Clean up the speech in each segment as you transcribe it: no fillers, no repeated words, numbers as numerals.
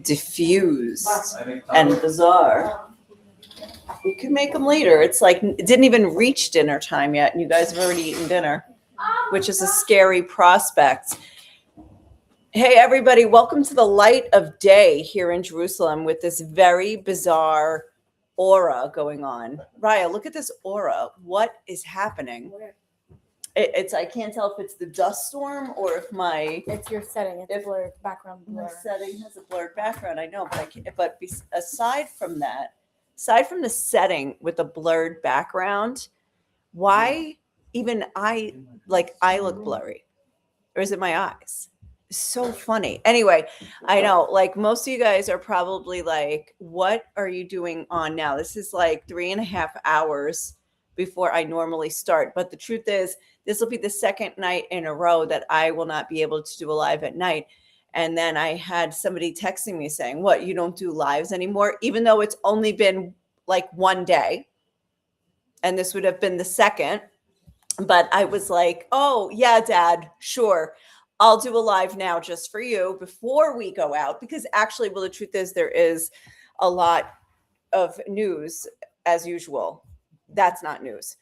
diffused and bizarre. We could make them later. It's like it didn't even reach dinner time yet, and you guys have already eaten dinner, which is a scary prospect. Hey, everybody, welcome to the light of day here in Jerusalem with this very bizarre aura going on. Raya, look at this aura. What is happening? It's I can't tell if it's the dust storm or if my it's your setting. It's a blurred background blur. My setting has a blurred background. I know, but I can't. But aside from that, aside from the setting with the blurred background, why even I look blurry, or is it my eyes? So funny. Anyway, I know like most of you guys are probably like, what are you doing on now? This is like 3.5 hours before I normally start. But the truth is, this will be the second night in a row that I will not be able to do a live at night. And then I had somebody texting me saying, what, you don't do lives anymore? Even though it's only been like one day. And this would have been the second. But I was like, oh, yeah, Dad, sure. I'll do a live now just for you before we go out. Because actually, well, the truth is there is a lot of news as usual. That's not news.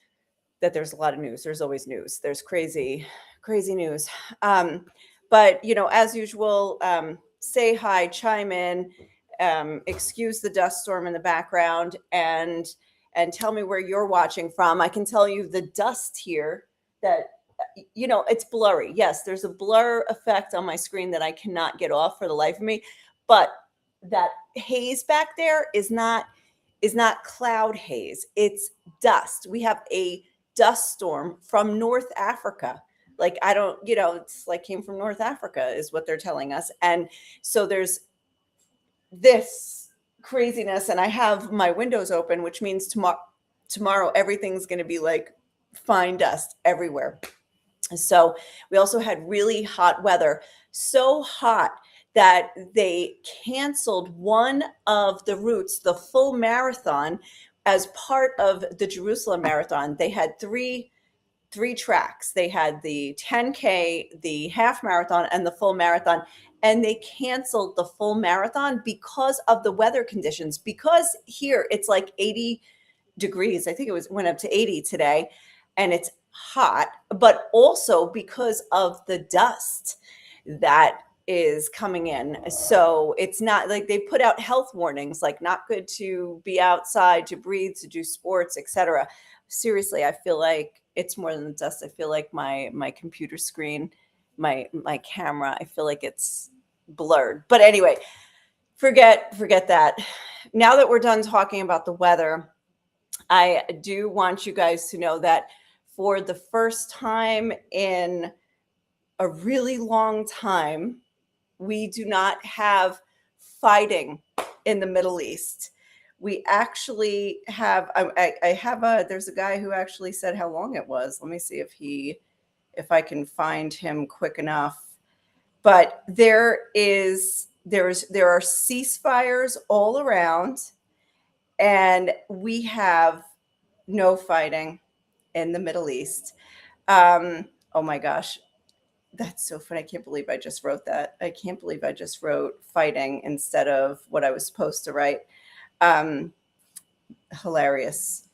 That there's a lot of news. There's always news. There's crazy news. But, you know, as usual, say hi, chime in, excuse the dust storm in the background, and tell me where you're watching from. I can tell you the dust here that, you know, it's blurry. Yes, there's a blur effect on my screen that I cannot get off for the life of me. But that haze back there is not cloud haze. It's dust. We have a dust storm from North Africa. Like, I don't, you know, it's like came from North Africa is what they're telling us. And so there's this craziness, and I have my windows open, which means tomorrow everything's going to be like fine dust everywhere. So we also had really hot weather, so hot that they canceled one of the routes, the full marathon, as part of the Jerusalem Marathon. They had three tracks. They had the 10K, the half marathon, and the full marathon. And they canceled the full marathon because of the weather conditions. Because here it's like 80 degrees. I think it went up to 80 today, and it's hot, but also because of the dust that is coming in. So it's not like they put out health warnings, like not good to be outside, to breathe, to do sports, etc. Seriously, I feel like it's more than the dust. I feel like my computer screen, my camera, I feel like it's blurred. But anyway, forget that. Now that we're done talking about the weather, I do want you guys to know that for the first time in a really long time, we do not have fighting in the Middle East. We actually have, there's a guy who actually said how long it was. Let me see if I can find him quick enough. But there are ceasefires all around, and we have no fighting in the Middle East. Oh my gosh. That's so funny. I can't believe I just wrote that. I can't believe I just wrote fighting instead of what I was supposed to write. Hilarious.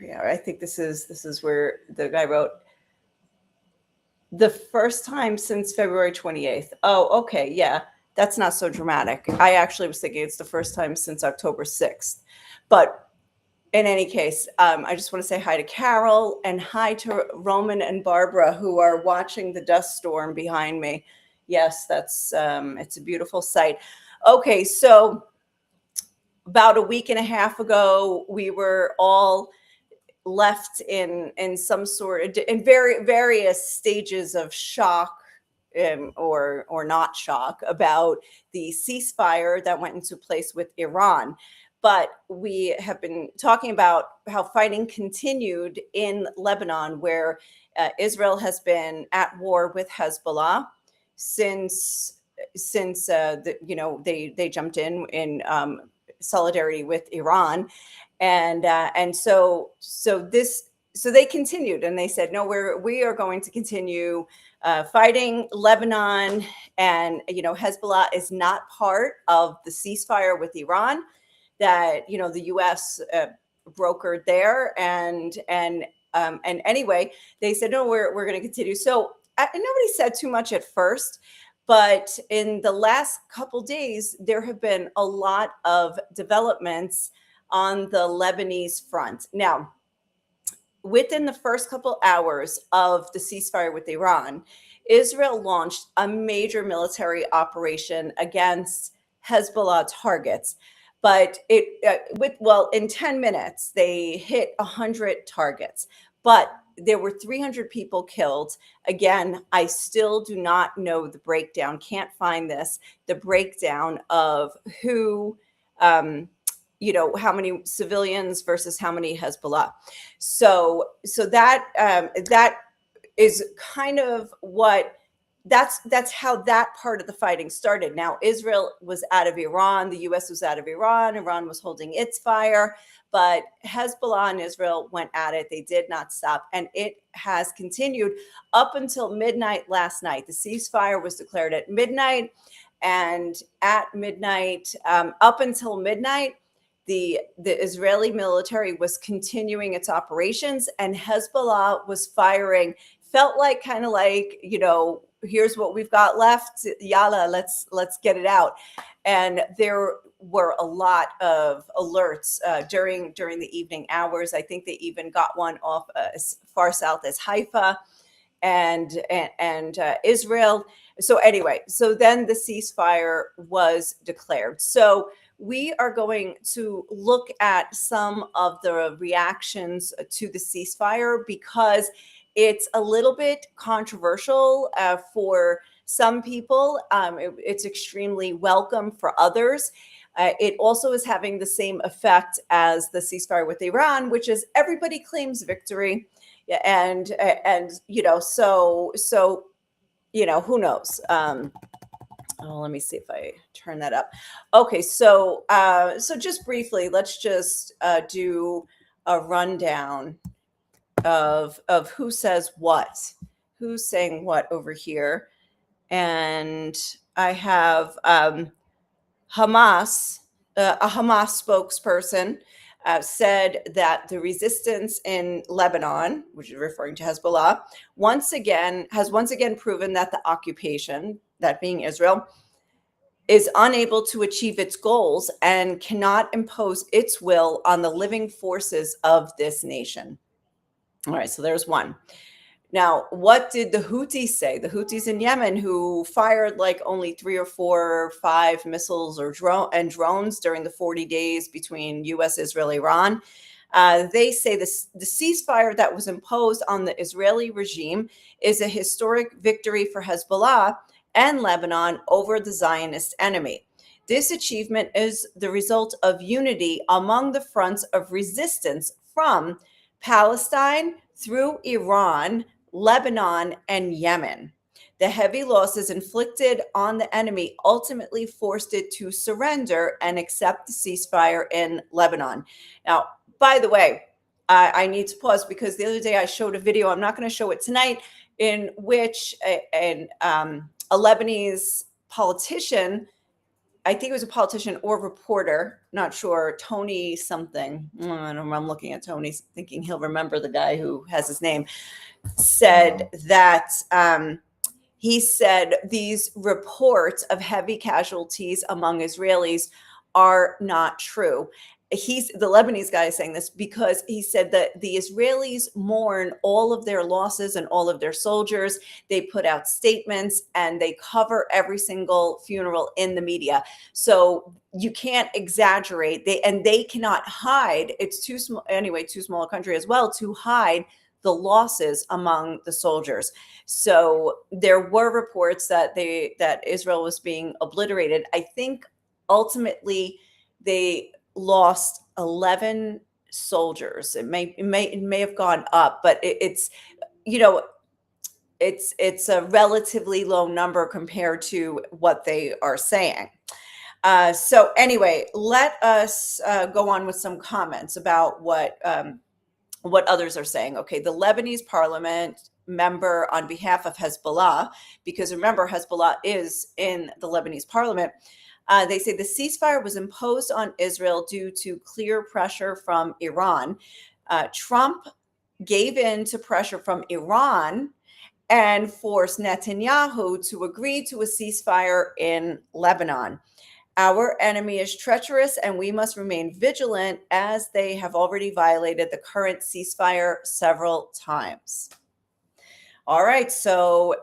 I think this is where the guy wrote the first time since February 28th. Oh, okay. Yeah, that's not so dramatic. I actually was thinking it's the first time since October 6th. But in any case, I just want to say hi to Carol and hi to Roman and Barbara, who are watching the dust storm behind me. Yes, that's it's a beautiful sight. Okay, so about a week and a half ago, we were all left in some sort of in various stages of shock or not shock about the ceasefire that went into place with Iran. But we have been talking about how fighting continued in Lebanon, where Israel has been at war with Hezbollah since they jumped in solidarity with Iran, and so this so they continued, and they said, no, we are going to continue fighting Lebanon, and Hezbollah is not part of the ceasefire with Iran that the U.S. Brokered there, and anyway, they said, no, we're going to continue. So nobody said too much at first, but in the last couple days, there have been a lot of developments on the Lebanese front. Now, within the first couple hours of the ceasefire with Iran, Israel launched a major military operation against Hezbollah targets. But in 10 minutes, they hit 100 targets. But there were 300 people killed. Again, I still do not know the breakdown, can't find the breakdown of who, how many civilians versus how many Hezbollah. So that is kind of what that's how that part of the fighting started. Now, Israel was out of Iran, the US was out of Iran, Iran was holding its fire, but Hezbollah and Israel went at it. They did not stop, and it has continued up until midnight last night. The ceasefire was declared at midnight, and at midnight, up until midnight, the Israeli military was continuing its operations, and Hezbollah was firing. Felt like kind of like, here's what we've got left. Yalla, let's get it out. And there were a lot of alerts during the evening hours. I think they even got one off as far south as Haifa and Israel. So anyway, so then the ceasefire was declared. So we are going to look at some of the reactions to the ceasefire because it's a little bit controversial for some people. It's extremely welcome for others. It also is having the same effect as the ceasefire with Iran, which is everybody claims victory, and so who knows. Let me see if I turn that up. Okay, so just briefly, let's just do a rundown of who says what, who's saying what over here. And I have Hamas, a Hamas spokesperson said that the resistance in Lebanon, which is referring to Hezbollah, has once again proven that the occupation, that being Israel, is unable to achieve its goals and cannot impose its will on the living forces of this nation. All right, so there's one. Now, what did the Houthis say? The Houthis in Yemen, who fired like only 3 or 4 or 5 missiles or drones during the 40 days between U.S., Israel, Iran. They say the ceasefire that was imposed on the Israeli regime is a historic victory for Hezbollah and Lebanon over the Zionist enemy. This achievement is the result of unity among the fronts of resistance from Palestine through Iran, Lebanon, and Yemen. The heavy losses inflicted on the enemy ultimately forced it to surrender and accept the ceasefire in Lebanon. Now, by the way, I need to pause because the other day I showed a video, I'm not going to show it tonight, in which a Lebanese politician, I think it was a politician or reporter, not sure, Tony something. I don't know, I'm looking at Tony thinking he'll remember the guy who has his name, said that he said these reports of heavy casualties among Israelis are not true. The Lebanese guy is saying this because he said that the Israelis mourn all of their losses and all of their soldiers. They put out statements and they cover every single funeral in the media. So you can't exaggerate. They cannot hide. It's too small anyway, too small a country as well to hide the losses among the soldiers. So there were reports that Israel was being obliterated. I think ultimately they lost 11 soldiers. It may have gone up, but it's a relatively low number compared to what they are saying. So anyway, let us go on with some comments about what what others are saying. Okay, the Lebanese parliament member on behalf of Hezbollah, because remember, Hezbollah is in the Lebanese parliament. They say the ceasefire was imposed on Israel due to clear pressure from Iran. Trump gave in to pressure from Iran and forced Netanyahu to agree to a ceasefire in Lebanon. Our enemy is treacherous, and we must remain vigilant as they have already violated the current ceasefire several times. All right, so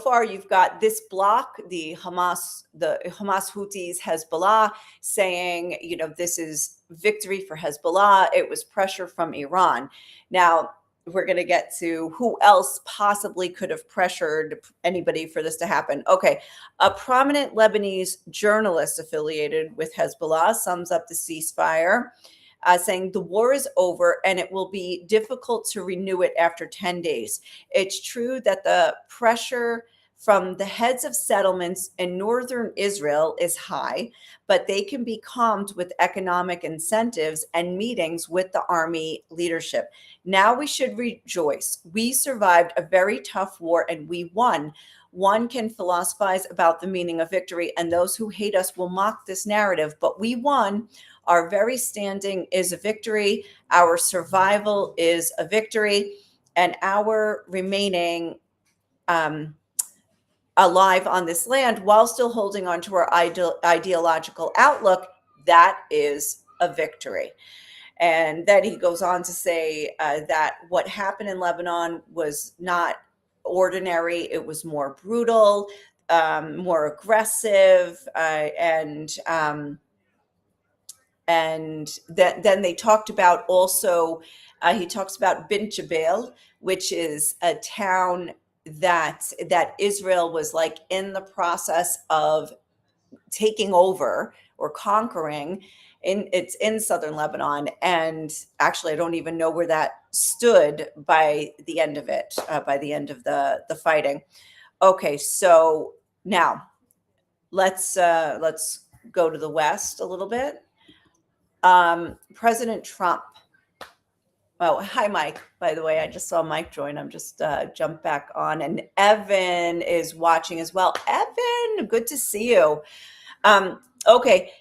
far you've got this block, the Hamas Houthis, Hezbollah, saying, this is victory for Hezbollah. It was pressure from Iran. Now, we're going to get to who else possibly could have pressured anybody for this to happen. Okay, a prominent Lebanese journalist affiliated with Hezbollah sums up the ceasefire, saying the war is over and it will be difficult to renew it after 10 days. It's true that the pressure from the heads of settlements in northern Israel is high, but they can be calmed with economic incentives and meetings with the army leadership. Now we should rejoice. We survived a very tough war and we won. One can philosophize about the meaning of victory, and those who hate us will mock this narrative, but we won. Our very standing is a victory. Our survival is a victory, and our remaining alive on this land while still holding on to our ideological outlook, that is a victory. And then he goes on to say that what happened in Lebanon was not ordinary. It was more brutal, more aggressive, and then they talked about also, he talks about Bint Jabal, which is a town that Israel was like in the process of taking over or conquering. It's in southern Lebanon, and actually I don't even know where that stood by the end of it, by the end of the fighting. Okay, so now let's go to the West a little bit. President Trump. Oh, hi, Mike. By the way, I just saw Mike join. I'm just jumped back on, and Evan is watching as well. Evan, good to see you. Okay,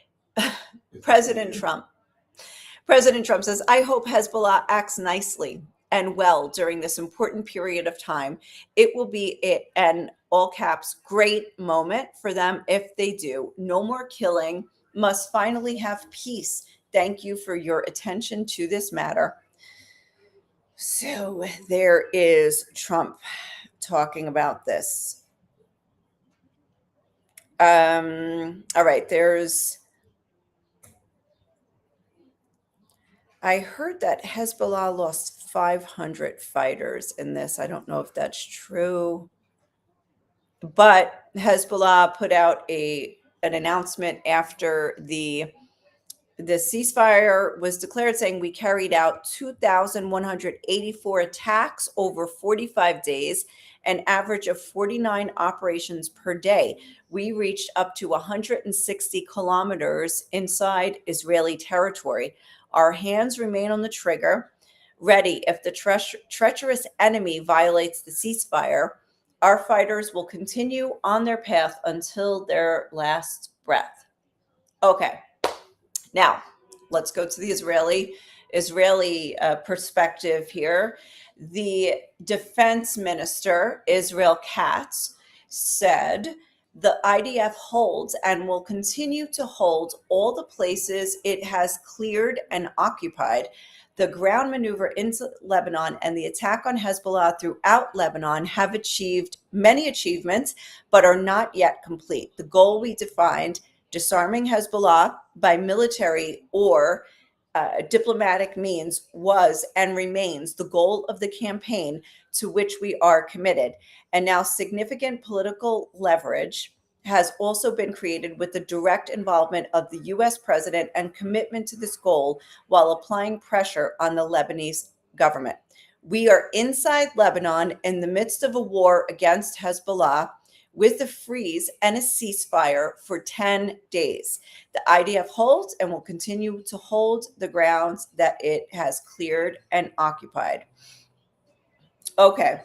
President Trump. President Trump says, I hope Hezbollah acts nicely and well during this important period of time. It will be an, all caps, great moment for them if they do. No more killing. Must finally have peace. Thank you for your attention to this matter. So there is Trump talking about this. All right, I heard that Hezbollah lost 500 fighters in this. I don't know if that's true, but Hezbollah put out an announcement after the ceasefire was declared, saying we carried out 2,184 attacks over 45 days, an average of 49 operations per day. We reached up to 160 kilometers inside Israeli territory. Our hands remain on the trigger, ready if the treacherous enemy violates the ceasefire. Our fighters will continue on their path until their last breath. Okay. Now, let's go to the Israeli perspective here. The defense minister, Israel Katz, said the IDF holds and will continue to hold all the places it has cleared and occupied. The ground maneuver into Lebanon and the attack on Hezbollah throughout Lebanon have achieved many achievements, but are not yet complete. The goal we defined, disarming Hezbollah by military or diplomatic means, was and remains the goal of the campaign to which we are committed. And now significant political leverage has also been created with the direct involvement of the U.S. president and commitment to this goal while applying pressure on the Lebanese government. We are inside Lebanon in the midst of a war against Hezbollah. with a freeze and a ceasefire for 10 days. The IDF holds and will continue to hold the grounds that it has cleared and occupied. Okay.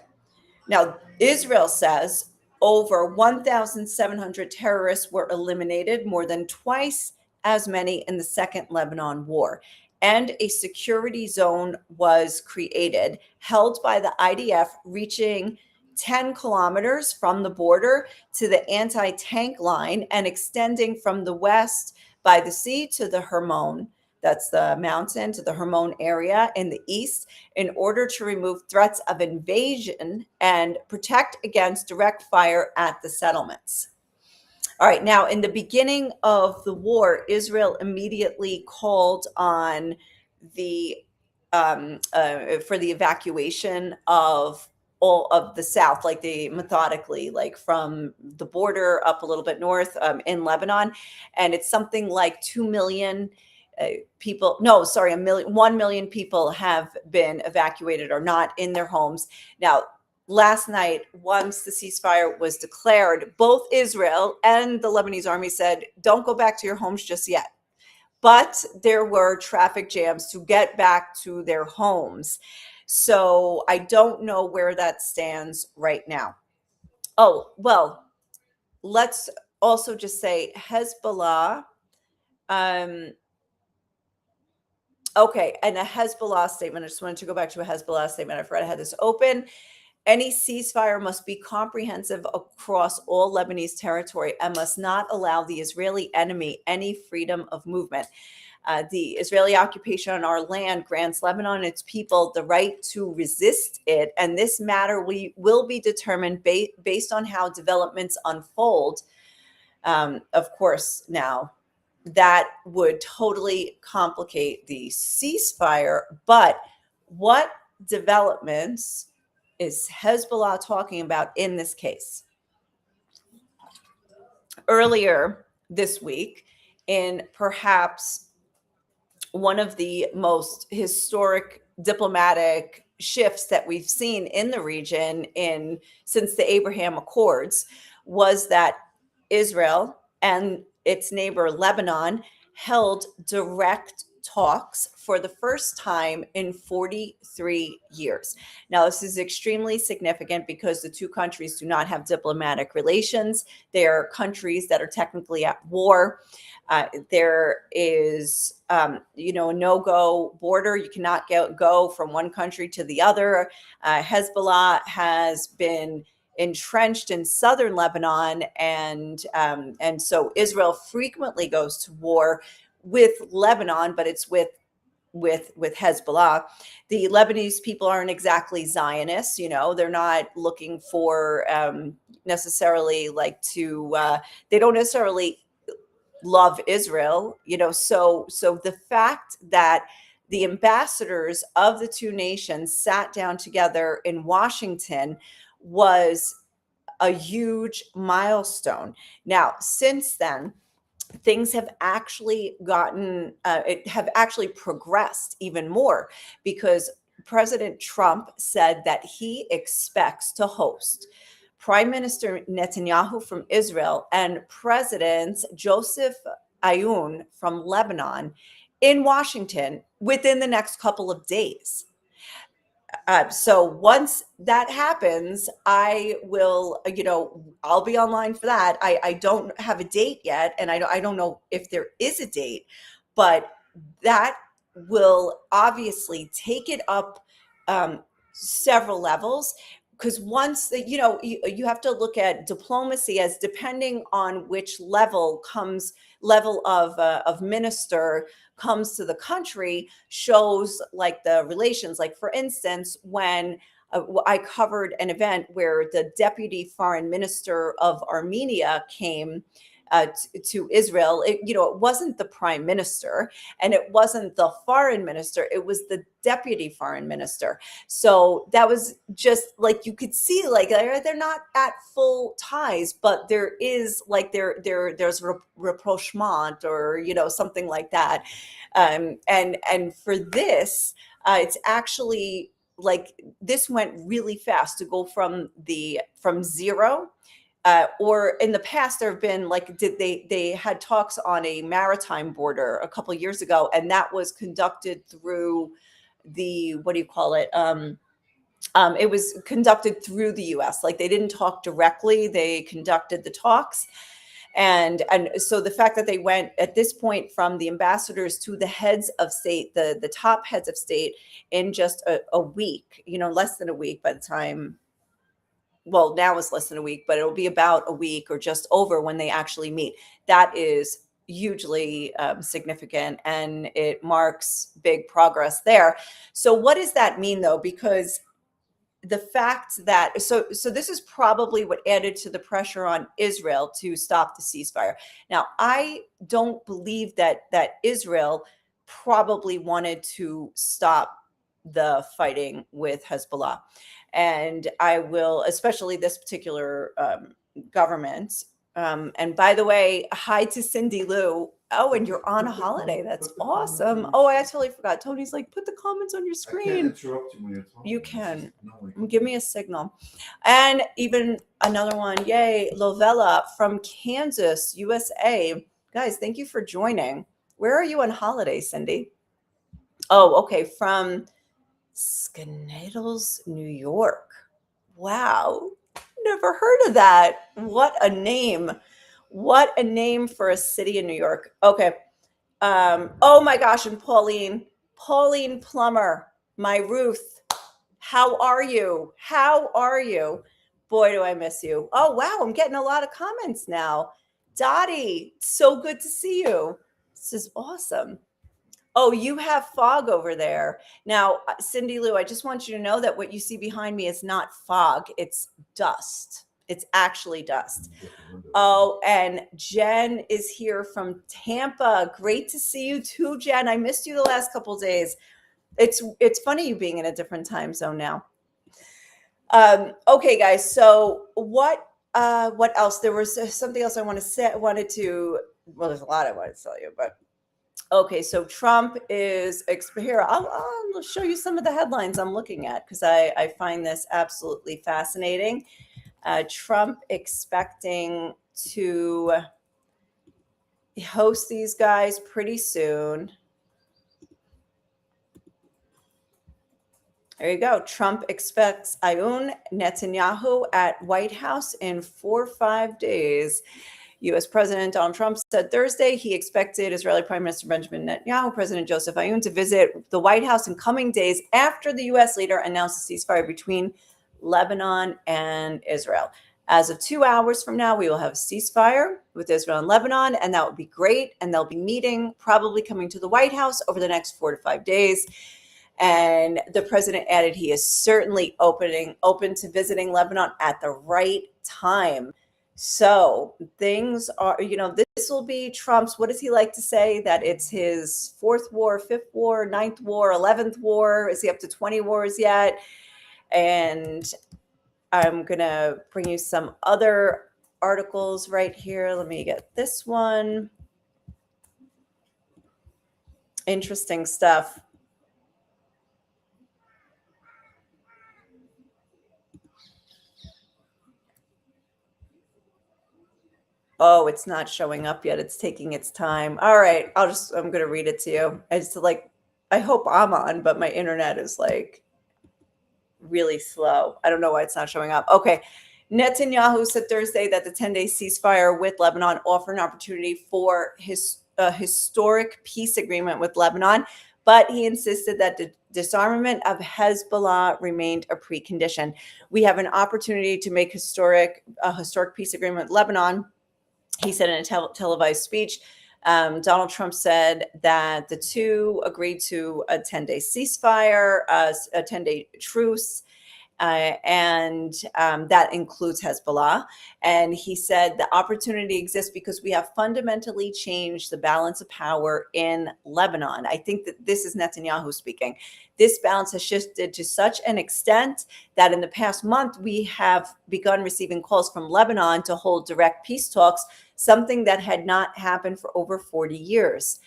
Now, Israel says over 1,700 terrorists were eliminated, more than twice as many in the Second Lebanon War. And a security zone was created, held by the IDF, reaching 10 kilometers from the border to the anti tank line and extending from the west by the sea to the Hermon. That's the mountain, to the Hermon area in the east, in order to remove threats of invasion and protect against direct fire at the settlements. All right, now in the beginning of the war, Israel immediately called on the for the evacuation of all of the south, like methodically, like from the border up a little bit north in Lebanon, and it's something like 2 million people. No, sorry, 1 million people have been evacuated or not in their homes now. Last night, once the ceasefire was declared, both Israel and the Lebanese army said, don't go back to your homes just yet. But there were traffic jams to get back to their homes. So I don't know where that stands right now. Oh, well, let's also just say Hezbollah. Okay, and a Hezbollah statement. I just wanted to go back to a Hezbollah statement. I forgot I had this open. Any ceasefire must be comprehensive across all Lebanese territory and must not allow the Israeli enemy any freedom of movement. The Israeli occupation on our land grants Lebanon and its people the right to resist it, and this matter will be determined based on how developments unfold. Of course, now that would totally complicate the ceasefire, but what developments is Hezbollah talking about in this case? Earlier this week, in perhaps one of the most historic diplomatic shifts that we've seen in the region since the Abraham Accords, was that Israel and its neighbor Lebanon held direct talks for the first time in 43 years. Now, this is extremely significant because the two countries do not have diplomatic relations. They are countries that are technically at war. There is, a no-go border. You cannot go from one country to the other. Hezbollah has been entrenched in southern Lebanon, and so Israel frequently goes to war with Lebanon, but it's with Hezbollah. The Lebanese people aren't exactly Zionists, they're not looking for necessarily they don't necessarily love Israel, so the fact that the ambassadors of the two nations sat down together in Washington was a huge milestone. Now, since then, things have actually progressed even more, because President Trump said that he expects to host Prime Minister Netanyahu from Israel and President Joseph Aoun from Lebanon in Washington within the next couple of days. So once that happens, I will, I'll be online for that. I don't have a date yet, and I don't know if there is a date, but that will obviously take it up several levels. Because once you have to look at diplomacy as depending on which level of minister comes to the country, shows like the relations. Like, for instance, when I covered an event where the deputy foreign minister of Armenia came to Israel, it wasn't the prime minister and it wasn't the foreign minister, it was the deputy foreign minister. So that was just like, you could see like they're not at full ties, but there is like there's rapprochement or something like that. And for this, it's actually like this went really fast to go from zero or in the past, there have been like, they had talks on a maritime border a couple of years ago, and that was conducted through the, what do you call it? It was conducted through the U.S. Like they didn't talk directly; they conducted the talks, and so the fact that they went at this point from the ambassadors to the heads of state, the top heads of state, in just a week, less than a week by the time. Well, now it's less than a week, but it'll be about a week or just over when they actually meet. That is hugely significant, and it marks big progress there. So, what does that mean, though? Because the fact that so this is probably what added to the pressure on Israel to stop the ceasefire. Now, I don't believe that Israel probably wanted to stop the fighting with Hezbollah. And I will, especially this particular government. And by the way, hi to Cindy Lou. Oh, and you're on a holiday. That's awesome. Oh, I totally forgot. Tony's like, put the comments on your screen. I can't interrupt you when you're talking. You can. No, Give me a signal. And even another one. Yay, Lovella from Kansas, USA. Guys, thank you for joining. Where are you on holiday, Cindy? Oh, okay. From Skeneddles, New York. Wow. Never heard of that. What a name. What a name for a city in New York. Okay. Oh my gosh. And Pauline Plummer, my Ruth. How are you? How are you? Boy, do I miss you. Oh, wow. I'm getting a lot of comments now. Dottie, so good to see you. This is awesome. Oh, you have fog over there. Now, Cindy Lou, I just want you to know that what you see behind me is not fog. It's dust. It's actually dust. Oh, and Jen is here from Tampa. Great to see you too, Jen. I missed you the last couple of days. It's funny you being in a different time zone now. Okay, guys. So what else? There was something else I wanted to. Well, there's a lot I wanted to tell you, but okay. So Trump is here. I'll show you some of the headlines I'm looking at because I find this absolutely fascinating. Trump expecting to host these guys pretty soon. There you go. Trump expects Ayun Netanyahu at White House in 4 or 5 days. U.S. President Donald Trump said Thursday he expected Israeli Prime Minister Benjamin Netanyahu, President Joseph Ayun, to visit the White House in coming days after the U.S. leader announced a ceasefire between Lebanon and Israel. As of 2 hours from now, we will have a ceasefire with Israel and Lebanon, and that would be great. And they'll be meeting, probably coming to the White House over the next 4 to 5 days. And the president added he is certainly open to visiting Lebanon at the right time. So things are, this will be Trump's, what does he like to say? That it's his 4th war, 5th war, 9th war, 11th war. Is he up to 20 wars yet? And I'm going to bring you some other articles right here. Let me get this one. Interesting stuff. Oh, it's not showing up yet. It's taking its time. All right. I'm going to read it to you. I hope I'm on, but my internet is like really slow. I don't know why it's not showing up. Okay. Netanyahu said Thursday that the 10-day ceasefire with Lebanon offered an opportunity for a historic peace agreement with Lebanon, but he insisted that the disarmament of Hezbollah remained a precondition. We have an opportunity to make a historic peace agreement with Lebanon, he said in a televised speech. Donald Trump said that the two agreed to a 10-day ceasefire, a 10-day truce, and that includes Hezbollah. And he said the opportunity exists because we have fundamentally changed the balance of power in Lebanon. I think that this is Netanyahu speaking. This balance has shifted to such an extent that in the past month, we have begun receiving calls from Lebanon to hold direct peace talks, something that had not happened for over 40 years.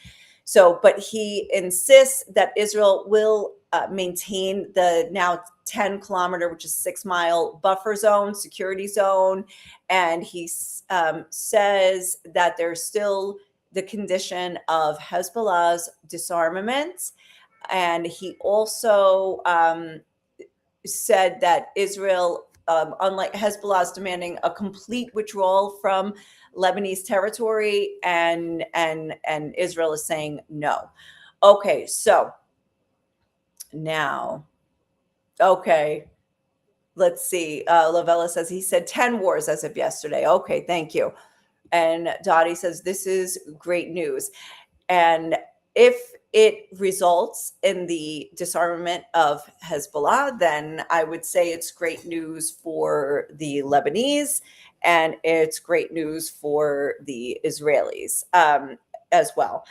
So, but he insists that Israel will maintain the now 10-kilometer, which is 6-mile buffer zone, security zone. And he says that there's still the condition of Hezbollah's disarmament. And he also said that Israel, unlike Hezbollah, is demanding a complete withdrawal from Lebanese territory, and Israel is saying no. Okay, so now, okay, let's see. Lavella says he said 10 wars as of yesterday. Okay, thank you. And Dottie says this is great news. And if it results in the disarmament of Hezbollah, then I would say it's great news for the Lebanese, and it's great news for the Israelis as well.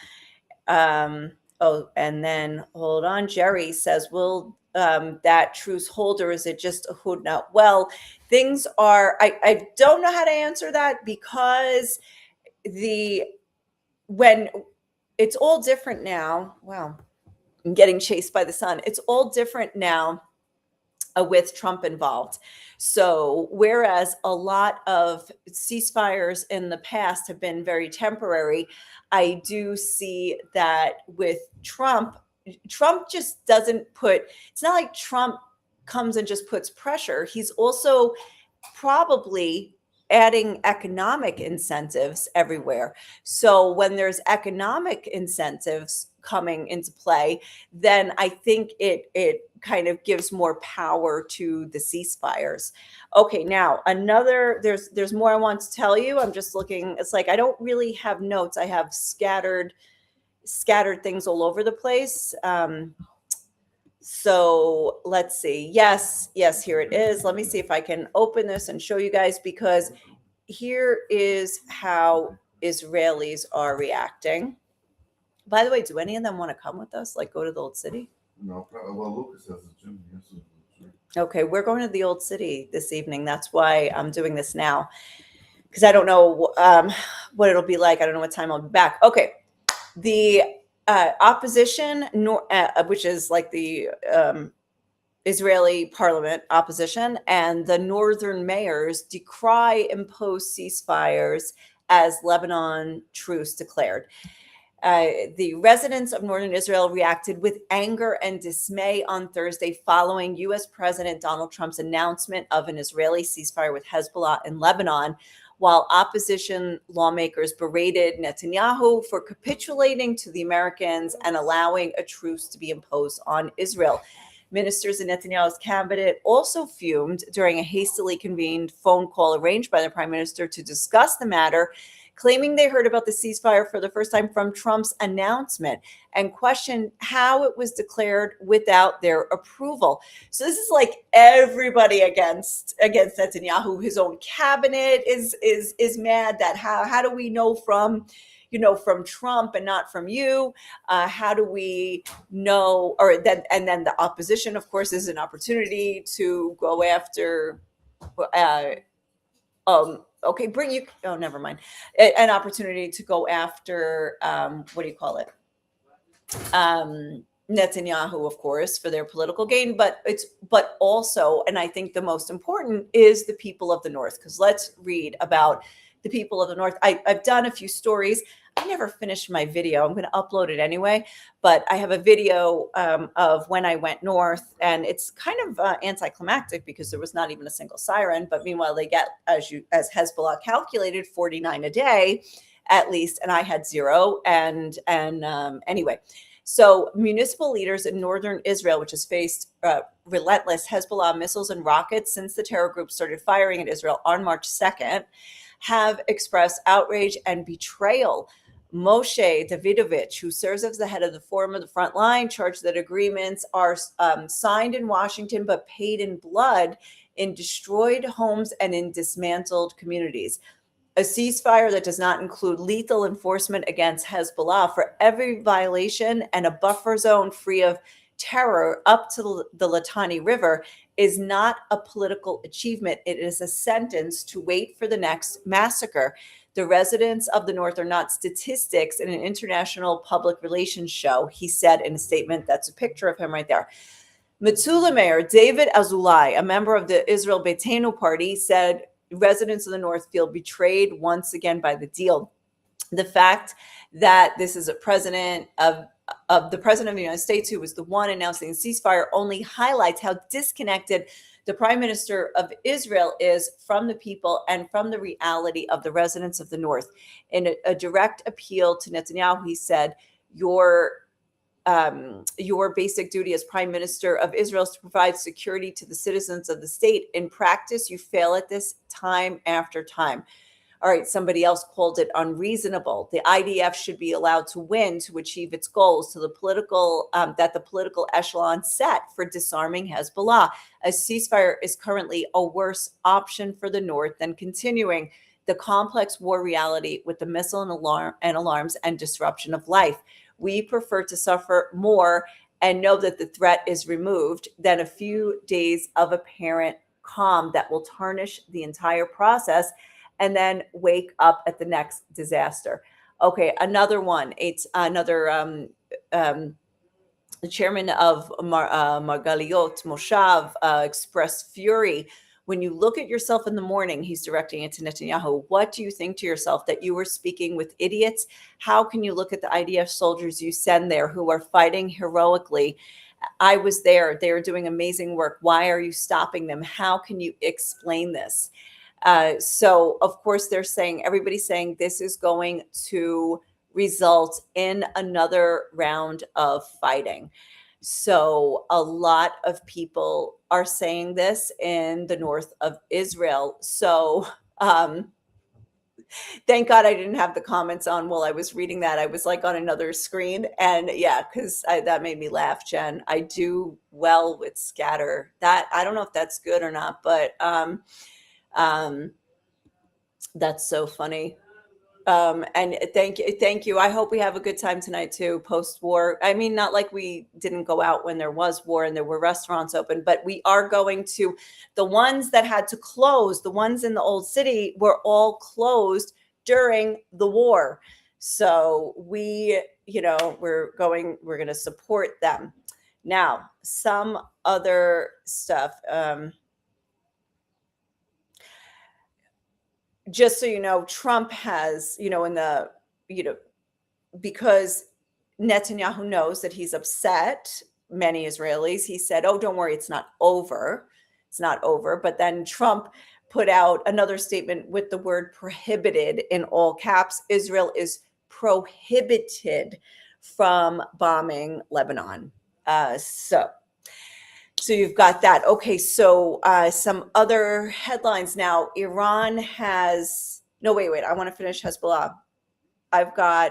Oh, and then hold on. Jerry says, will that truce hold, or is it just a hudna? Well, things are, I don't know how to answer that, because when it's all different now. Wow, I'm getting chased by the sun. It's all different now with Trump involved. So whereas a lot of ceasefires in the past have been very temporary, I do see that with Trump just doesn't it's not like Trump comes and just puts pressure. He's also probably adding economic incentives everywhere. So when there's economic incentives coming into play, then I think it kind of gives more power to the ceasefires. Okay, now there's more I want to tell you. I'm just looking. It's like I don't really have notes. I have scattered things all over the place. So let's see. Yes, here it is. Let me see if I can open this and show you guys, because here is how Israelis are reacting. By the way, do any of them want to come with us? Like go to the old city? No, well, Lucas has a gym. Okay, we're going to the old city this evening. That's why I'm doing this now, because I don't know what it'll be like. I don't know what time I'll be back. Okay, the opposition, which is like the Israeli parliament opposition, and the northern mayors decry imposed ceasefires as Lebanon truce declared. The residents of northern Israel reacted with anger and dismay on Thursday following U.S. President Donald Trump's announcement of an Israeli ceasefire with Hezbollah in Lebanon, while opposition lawmakers berated Netanyahu for capitulating to the Americans and allowing a truce to be imposed on Israel. Ministers in Netanyahu's cabinet also fumed during a hastily convened phone call arranged by the prime minister to discuss the matter, claiming they heard about the ceasefire for the first time from Trump's announcement, and questioned how it was declared without their approval. So this is like everybody against Netanyahu. His own cabinet is mad that how do we know from Trump and not from you? How do we know? And then the opposition, of course, is an opportunity to go after. Okay, never mind. An opportunity to go after, what do you call it? Netanyahu, of course, for their political gain, but also, and I think the most important is the people of the North, because let's read about the people of the North. I've done a few stories. I never finished my video. I'm going to upload it anyway, but I have a video of when I went north, and it's kind of anticlimactic because there was not even a single siren. But meanwhile, they get, as Hezbollah calculated, 49 a day at least, and I had 0. And anyway, so municipal leaders in northern Israel, which has faced relentless Hezbollah missiles and rockets since the terror group started firing at Israel on March 2nd, have expressed outrage and betrayal. Moshe Davidovich, who serves as the head of the Forum of the Front Line, charged that agreements are signed in Washington but paid in blood in destroyed homes and in dismantled communities. A ceasefire that does not include lethal enforcement against Hezbollah for every violation, and a buffer zone free of terror up to the Litani River is not a political achievement. It is a sentence to wait for the next massacre. The residents of the North are not statistics in an international public relations show, he said in a statement. That's a picture of him right there. Metula Mayor David Azulai, a member of the Israel Beitenu party, said residents of the North feel betrayed once again by the deal. The fact that this is a president of the president of the United States, who was the one announcing the ceasefire, only highlights how disconnected the prime minister of Israel is from the people and from the reality of the residents of the North. In a direct appeal to Netanyahu, he said, your basic duty as prime minister of Israel is to provide security to the citizens of the state. In practice, you fail at this time after time. All right, somebody else called it unreasonable. The IDF should be allowed to win to achieve its goals, to the political that the political echelon set for disarming Hezbollah. A ceasefire is currently a worse option for the North than continuing the complex war reality with the missile and alarms and disruption of life. We prefer to suffer more and know that the threat is removed than a few days of apparent calm that will tarnish the entire process and then wake up at the next disaster. Okay, another one. It's another the chairman of Margaliot Moshav expressed fury. When you look at yourself in the morning, he's directing it to Netanyahu, what do you think to yourself, that you were speaking with idiots? How can you look at the IDF soldiers you send there who are fighting heroically? I was there. They are doing amazing work. Why are you stopping them? How can you explain this? So, of course, they're saying, everybody's saying this is going to result in another round of fighting. So a lot of people are saying this in the north of Israel. So thank God I didn't have the comments on while I was reading that. I was like on another screen. And yeah, because that made me laugh, Jen. I do well with scatter. That I don't know if that's good or not, but that's so funny. And thank you. I hope we have a good time tonight too, post-war. I mean, not like we didn't go out when there was war and there were restaurants open, but we are going to, the ones that had to close, the ones in the old city were all closed during the war. So we're going to support them. Now, some other stuff. Just so you know, Trump has, because Netanyahu knows that he's upset many Israelis, he said, oh, don't worry, it's not over. It's not over. But then Trump put out another statement with the word prohibited in all caps. Israel is prohibited from bombing Lebanon. So you've got that. Okay, so some other headlines now. Iran has, no, wait, I want to finish Hezbollah. I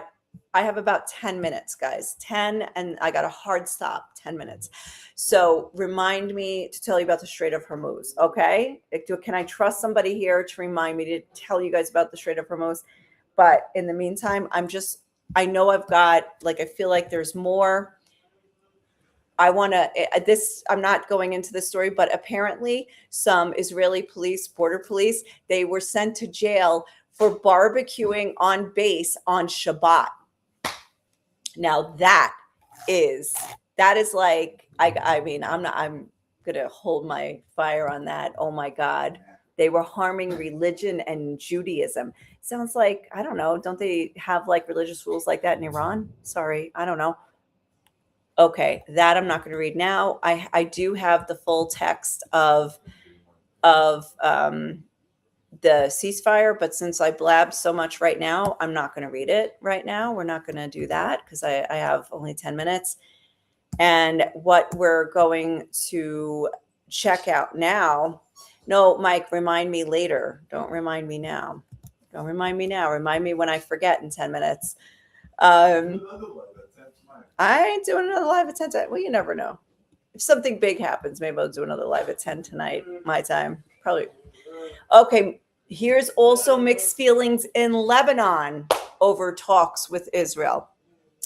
have about 10 minutes, guys. 10, and I got a hard stop, 10 minutes. So remind me to tell you about the Strait of Hormuz, okay? Can I trust somebody here to remind me to tell you guys about the Strait of Hormuz? But in the meantime, I know I've got, I feel like there's more. I'm not going into this story, but apparently some Israeli police, border police, they were sent to jail for barbecuing on base on Shabbat. Now that is like, I'm going to hold my fire on that. Oh my God. They were harming religion and Judaism. Sounds like, I don't know. Don't they have like religious rules like that in Iran? Sorry. I don't know. Okay, that I'm not going to read now. I do have the full text of the ceasefire, but since I blabbed so much right now, I'm not going to read it right now. We're not going to do that because I have only 10 minutes. And what we're going to check out now. No, Mike, remind me later. Don't remind me now. Don't remind me now. Remind me when I forget in 10 minutes. I ain't doing another live at 10 tonight. Well, you never know. If something big happens, maybe I'll do another live at 10 tonight, my time. Probably. Okay, here's also mixed feelings in Lebanon over talks with Israel.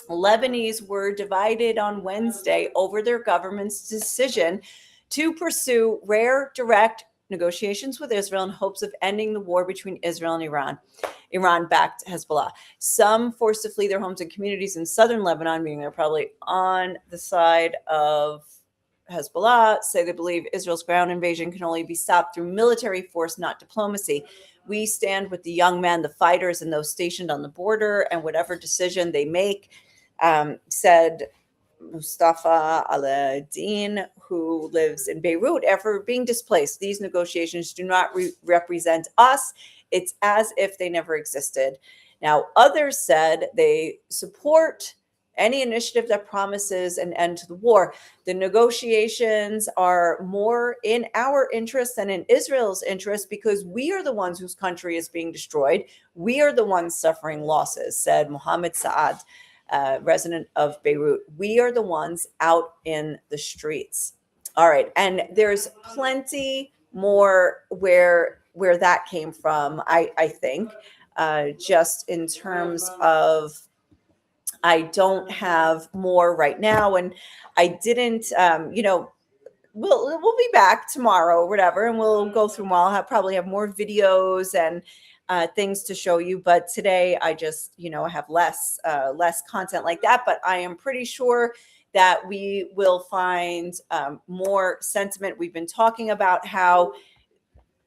Lebanese were divided on Wednesday over their government's decision to pursue rare direct negotiations with Israel in hopes of ending the war between Israel and Iran. Iran backed Hezbollah. Some forced to flee their homes and communities in southern Lebanon, meaning they're probably on the side of Hezbollah, say they believe Israel's ground invasion can only be stopped through military force, not diplomacy. We stand with the young men, the fighters, and those stationed on the border, and whatever decision they make, said Mustafa Al-Din, who lives in Beirut after being displaced. These negotiations do not represent us. It's as if they never existed. Now, others said they support any initiative that promises an end to the war. The negotiations are more in our interest than in Israel's interest because we are the ones whose country is being destroyed. We are the ones suffering losses, said Mohammed Saad, resident of Beirut. We are the ones out in the streets. All right. And there's plenty more where that came from, I think, just in terms of, I don't have more right now. And I didn't, we'll be back tomorrow or whatever, and we'll go through them all. I'll probably have more videos and things to show you. But today I just, I have less content like that. But I am pretty sure that we will find more sentiment. We've been talking about how,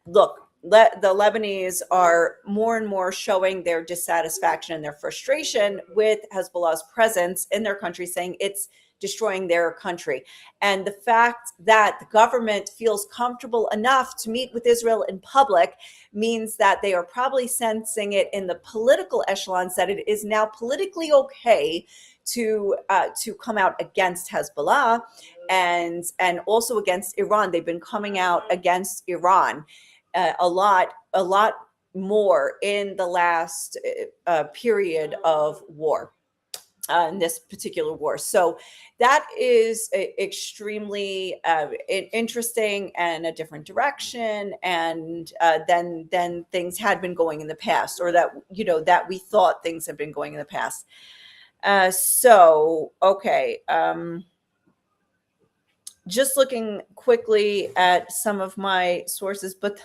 look, the Lebanese are more and more showing their dissatisfaction and their frustration with Hezbollah's presence in their country, saying it's destroying their country. And the fact that the government feels comfortable enough to meet with Israel in public means that they are probably sensing it in the political echelons that it is now politically okay to come out against Hezbollah and also against Iran. They've been coming out against Iran a lot more in the last period of war, in this particular war. So that is extremely interesting and a different direction, and than things had been going in the past, or that that we thought things had been going in the past. Okay. Just looking quickly at some of my sources, but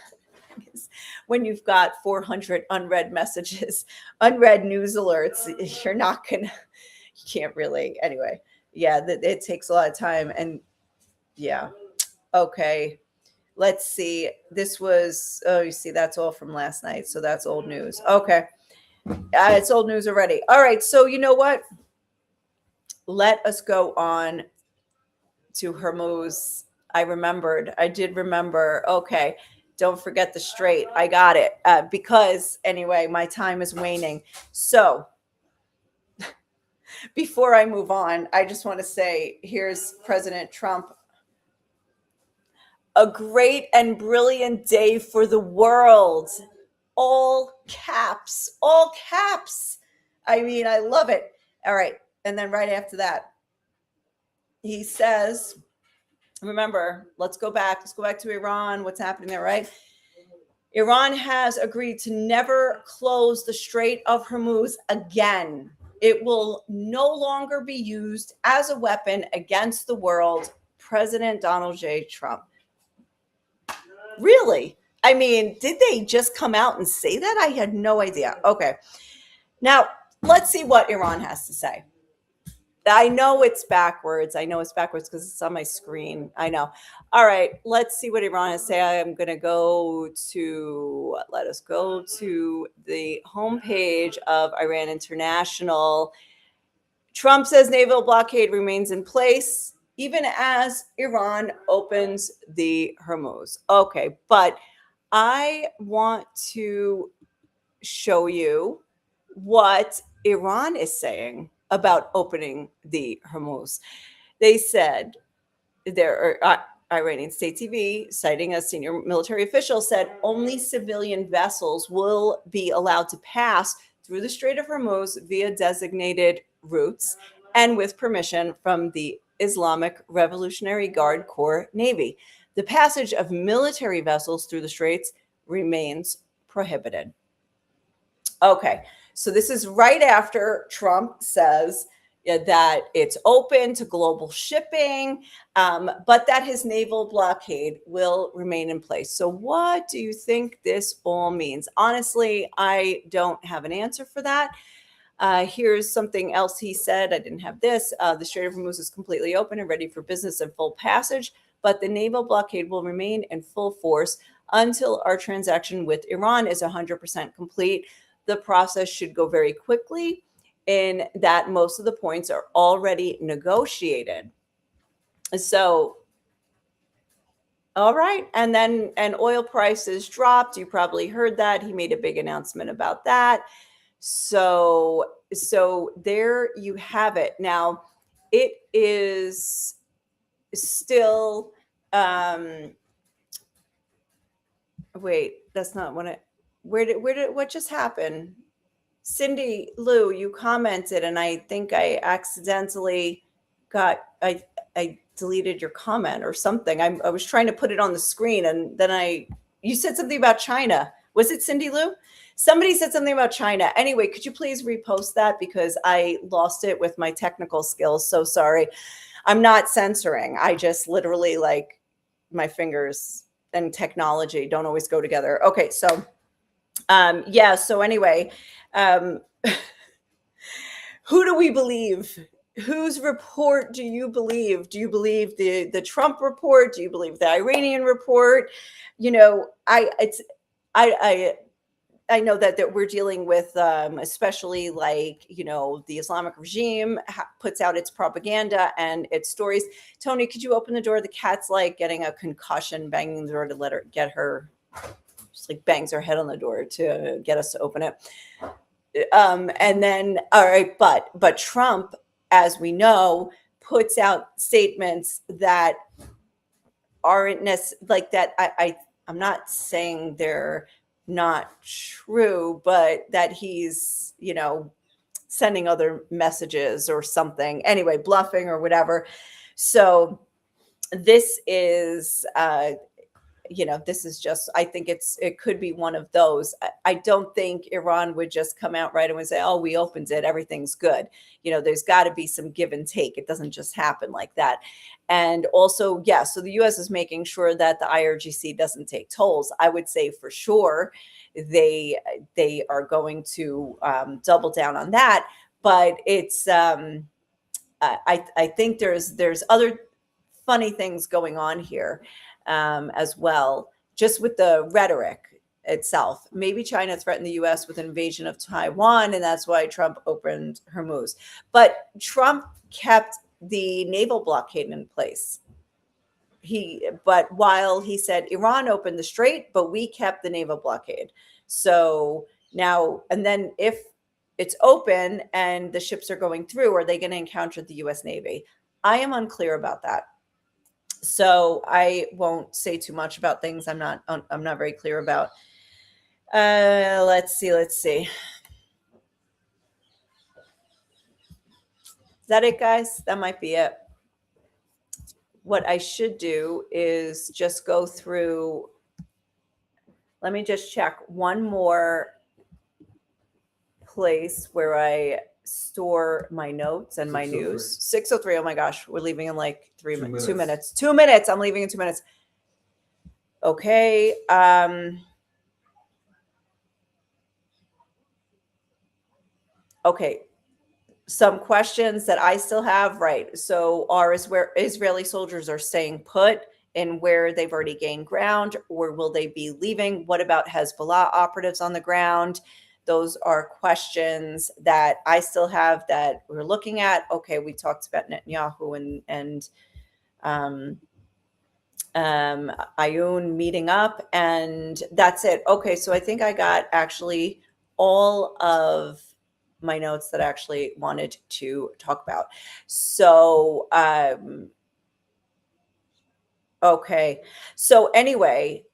when you've got 400 unread messages, unread news alerts, you're not gonna, you can't really, anyway. Yeah, it takes a lot of time. And yeah, okay, let's see. This was, oh, you see, that's all from last night. So that's old news. Okay, it's old news already. All right, so you know what? Let us go on to Hormuz. I did remember. Okay. Don't forget the Strait. I got it. Because anyway, my time is waning. So before I move on, I just want to say, here's President Trump. A great and brilliant day for the world. All caps. All caps. I mean, I love it. All right. And then right after that, he says, remember, let's go back to Iran. What's happening there, right? Iran has agreed to never close the Strait of Hormuz again. It will no longer be used as a weapon against the world. President Donald J. Trump. Really? I mean, did they just come out and say that? I had no idea. Okay. Now, let's see what Iran has to say. I know it's backwards. Because it's on my screen. I know. All right. Let's see what Iran has to say. I'm going to let us go to the homepage of Iran International. Trump says naval blockade remains in place even as Iran opens the Hormuz. Okay. But I want to show you what Iran is saying about opening the Hormuz. They said, Iranian state TV, citing a senior military official, said only civilian vessels will be allowed to pass through the Strait of Hormuz via designated routes and with permission from the Islamic Revolutionary Guard Corps Navy. The passage of military vessels through the straits remains prohibited. Okay. So this is right after Trump says that it's open to global shipping, but that his naval blockade will remain in place. So what do you think this all means? Honestly, I don't have an answer for that. Here's something else he said. I didn't have this. The Strait of Hormuz is completely open and ready for business and full passage, but the naval blockade will remain in full force until our transaction with Iran is 100% complete. The process should go very quickly in that most of the points are already negotiated. So, all right. And oil prices dropped. You probably heard that. He made a big announcement about that. So there you have it. Now, it is still wait, that's not what what just happened? Cindy Lou, you commented, and I think I accidentally I deleted your comment or something. I was trying to put it on the screen, and then you said something about China. Was it Cindy Lou? Somebody said something about China. Anyway, could you please repost that because I lost it with my technical skills. So sorry. I'm not censoring. I just literally like my fingers and technology don't always go together. Okay, so yeah, so anyway, um, who do we believe? Whose report do you believe? Do you believe the Trump report? Do you believe the Iranian report? You know, I know that we're dealing with, especially like, you know, the Islamic regime puts out its propaganda and its stories. Tony, could you open the door? The cat's like getting a concussion, banging the door to get her, just like bangs her head on the door to get us to open it. And then, all right, but Trump, as we know, puts out statements that aren't like that. I'm not saying they're not true, but that he's, you know, sending other messages or something. Anyway, bluffing or whatever. So this is you know, this is just, I think it could be one of those. I don't think Iran would just come out right and say, oh, we opened it, everything's good. You know, there's got to be some give and take. It doesn't just happen like that. And also, yeah, so the US is making sure that the IRGC doesn't take tolls. I would say for sure they are going to double down on that. But it's I think there's other funny things going on here as well, just with the rhetoric itself. Maybe China threatened the U.S. with an invasion of Taiwan, and that's why Trump opened Hormuz. But Trump kept the naval blockade in place. But while he said Iran opened the strait, but we kept the naval blockade. So now, and then if it's open and the ships are going through, are they going to encounter the U.S. Navy? I am unclear about that. So I won't say too much about things I'm not very clear about. Let's see. Is that it, guys? That might be it. What I should do is just go through. Let me just check one more place where I store my notes and my news. 6:03. Oh my gosh, we're leaving in like 2 minutes. 2 minutes. I'm leaving in 2 minutes. Okay. Okay. Some questions that I still have, right? So is where Israeli soldiers are staying put and where they've already gained ground, or will they be leaving? What about Hezbollah operatives on the ground? Those are questions that I still have that we're looking at. Okay, we talked about Netanyahu and Ayun meeting up, and that's it. Okay, so I think I got actually all of my notes that I actually wanted to talk about. So okay, so anyway,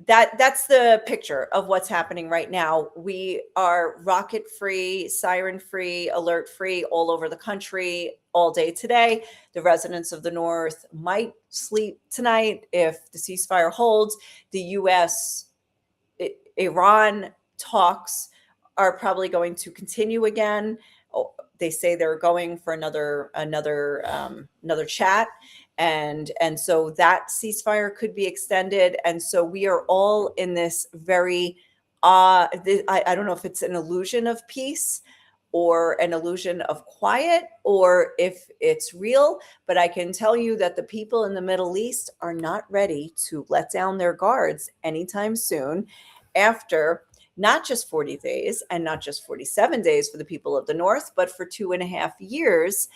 that's the picture of what's happening right now. We are rocket free, siren free, alert free all over the country all day today. The residents of the North might sleep tonight if the ceasefire holds. The US Iran talks are probably going to continue again. oh, they say they're going for another chat, and so that ceasefire could be extended. And so we are all in this very I don't know if it's an illusion of peace or an illusion of quiet or if it's real, but I can tell you that the people in the Middle East are not ready to let down their guards anytime soon after not just 40 days and not just 47 days for the people of the North, but for 2.5 years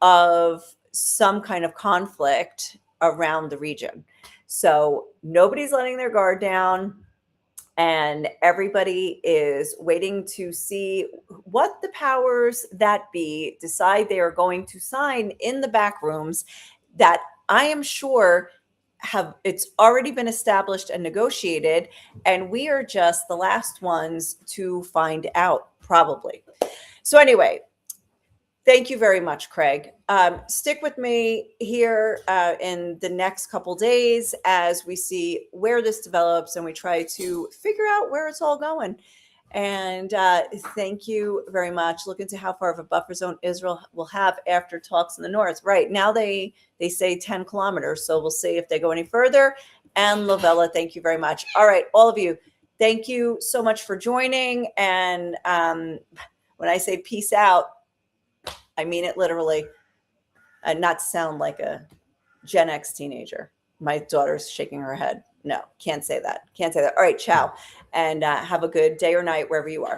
of some kind of conflict around the region. So nobody's letting their guard down, and everybody is waiting to see what the powers that be decide they are going to sign in the back rooms that I am sure have it's already been established and negotiated, and we are just the last ones to find out probably. So anyway, thank you very much, Craig. Stick with me here in the next couple days as we see where this develops and we try to figure out where it's all going. And thank you very much. Look into how far of a buffer zone Israel will have after talks in the north. Right now they say 10 kilometers, so we'll see if they go any further. And Lavella, thank you very much. All right, all of you, thank you so much for joining. And when I say peace out, I mean it literally, and not to sound like a Gen X teenager. My daughter's shaking her head. No, can't say that. Can't say that. All right, ciao. And have a good day or night wherever you are.